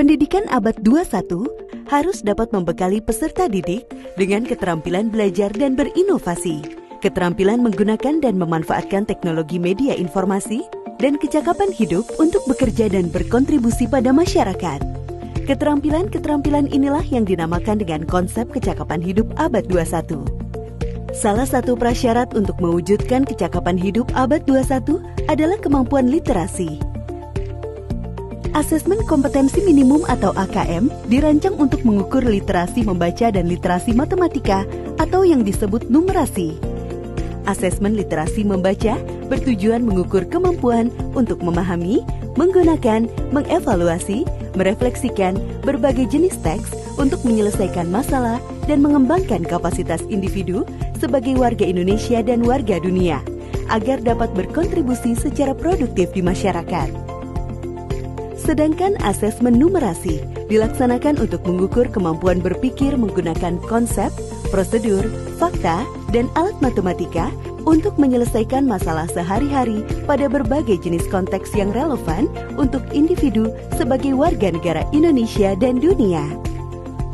Pendidikan abad 21 harus dapat membekali peserta didik dengan keterampilan belajar dan berinovasi, keterampilan menggunakan dan memanfaatkan teknologi media informasi, dan kecakapan hidup untuk bekerja dan berkontribusi pada masyarakat. Keterampilan-keterampilan inilah yang dinamakan dengan konsep kecakapan hidup abad 21. Salah satu prasyarat untuk mewujudkan kecakapan hidup abad 21 adalah kemampuan literasi. Asesmen kompetensi minimum atau AKM dirancang untuk mengukur literasi membaca dan literasi matematika atau yang disebut numerasi. Asesmen literasi membaca bertujuan mengukur kemampuan untuk memahami, menggunakan, mengevaluasi, merefleksikan berbagai jenis teks untuk menyelesaikan masalah dan mengembangkan kapasitas individu sebagai warga Indonesia dan warga dunia, agar dapat berkontribusi secara produktif di masyarakat. Sedangkan asesmen numerasi dilaksanakan untuk mengukur kemampuan berpikir menggunakan konsep, prosedur, fakta, dan alat matematika untuk menyelesaikan masalah sehari-hari pada berbagai jenis konteks yang relevan untuk individu sebagai warga negara Indonesia dan dunia.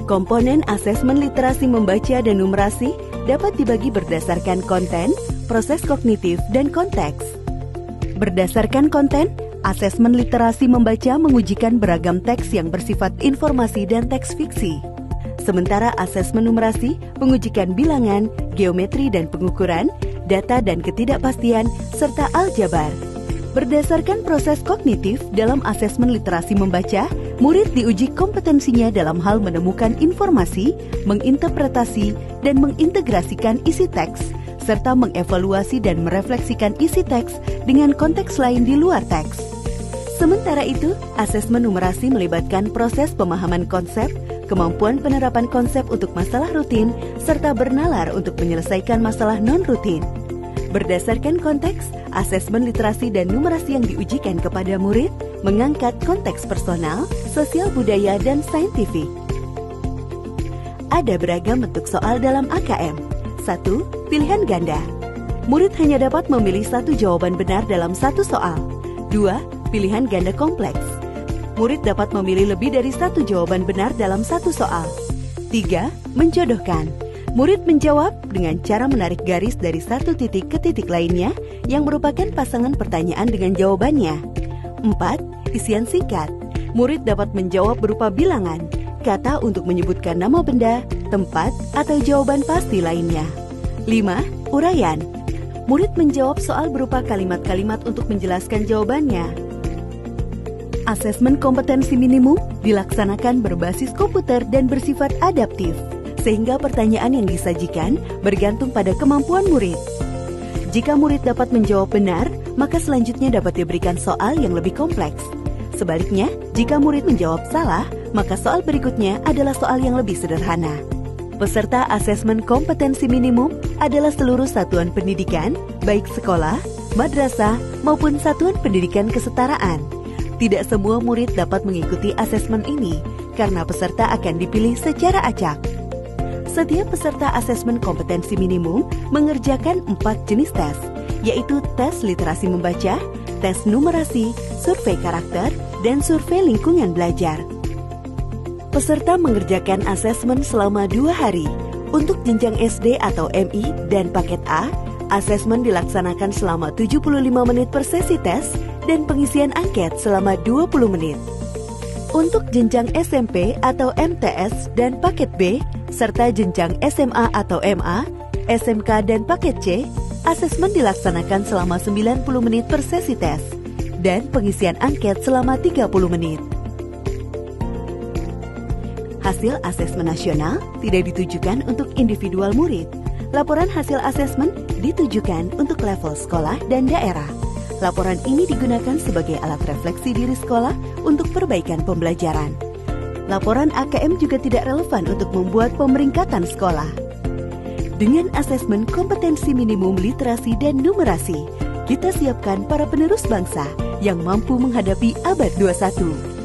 Komponen asesmen literasi membaca dan numerasi dapat dibagi berdasarkan konten, proses kognitif, dan konteks. Berdasarkan konten, asesmen literasi membaca mengujikan beragam teks yang bersifat informasi dan teks fiksi. Sementara asesmen numerasi mengujikan bilangan, geometri dan pengukuran, data dan ketidakpastian, serta aljabar. Berdasarkan proses kognitif dalam asesmen literasi membaca, murid diuji kompetensinya dalam hal menemukan informasi, menginterpretasi, dan mengintegrasikan isi teks, serta mengevaluasi dan merefleksikan isi teks dengan konteks lain di luar teks. Sementara itu, asesmen numerasi melibatkan proses pemahaman konsep, kemampuan penerapan konsep untuk masalah rutin, serta bernalar untuk menyelesaikan masalah non-rutin. Berdasarkan konteks, asesmen literasi dan numerasi yang diujikan kepada murid mengangkat konteks personal, sosial budaya, dan saintifik. Ada beragam bentuk soal dalam AKM. 1. Pilihan ganda. Murid hanya dapat memilih satu jawaban benar dalam satu soal. 2. Pilihan ganda kompleks. Murid dapat memilih lebih dari satu jawaban benar dalam satu soal. 3. Menjodohkan. Murid menjawab dengan cara menarik garis dari satu titik ke titik lainnya yang merupakan pasangan pertanyaan dengan jawabannya. 4. Isian singkat. Murid dapat menjawab berupa bilangan, kata untuk menyebutkan nama benda, tempat, atau jawaban pasti lainnya. 5. Uraian. Murid menjawab soal berupa kalimat-kalimat untuk menjelaskan jawabannya. Asesmen kompetensi minimum dilaksanakan berbasis komputer dan bersifat adaptif, sehingga pertanyaan yang disajikan bergantung pada kemampuan murid. Jika murid dapat menjawab benar, maka selanjutnya dapat diberikan soal yang lebih kompleks. Sebaliknya, jika murid menjawab salah, maka soal berikutnya adalah soal yang lebih sederhana. Peserta asesmen kompetensi minimum adalah seluruh satuan pendidikan, baik sekolah, madrasah, maupun satuan pendidikan kesetaraan. Tidak semua murid dapat mengikuti asesmen ini karena peserta akan dipilih secara acak. Setiap peserta asesmen kompetensi minimum mengerjakan 4 jenis tes, yaitu tes literasi membaca, tes numerasi, survei karakter, dan survei lingkungan belajar. Peserta mengerjakan asesmen selama 2 hari. Untuk jenjang SD atau MI dan paket A, asesmen dilaksanakan selama 75 menit per sesi tes dan pengisian angket selama 20 menit. Untuk jenjang SMP atau MTS dan paket B, serta jenjang SMA atau MA, SMK dan paket C, asesmen dilaksanakan selama 90 menit per sesi tes dan pengisian angket selama 30 menit. Hasil asesmen nasional tidak ditujukan untuk individual murid. Laporan hasil asesmen ditujukan untuk level sekolah dan daerah. Laporan ini digunakan sebagai alat refleksi diri sekolah untuk perbaikan pembelajaran. Laporan AKM juga tidak relevan untuk membuat pemeringkatan sekolah. Dengan asesmen kompetensi minimum literasi dan numerasi, kita siapkan para penerus bangsa yang mampu menghadapi abad 21.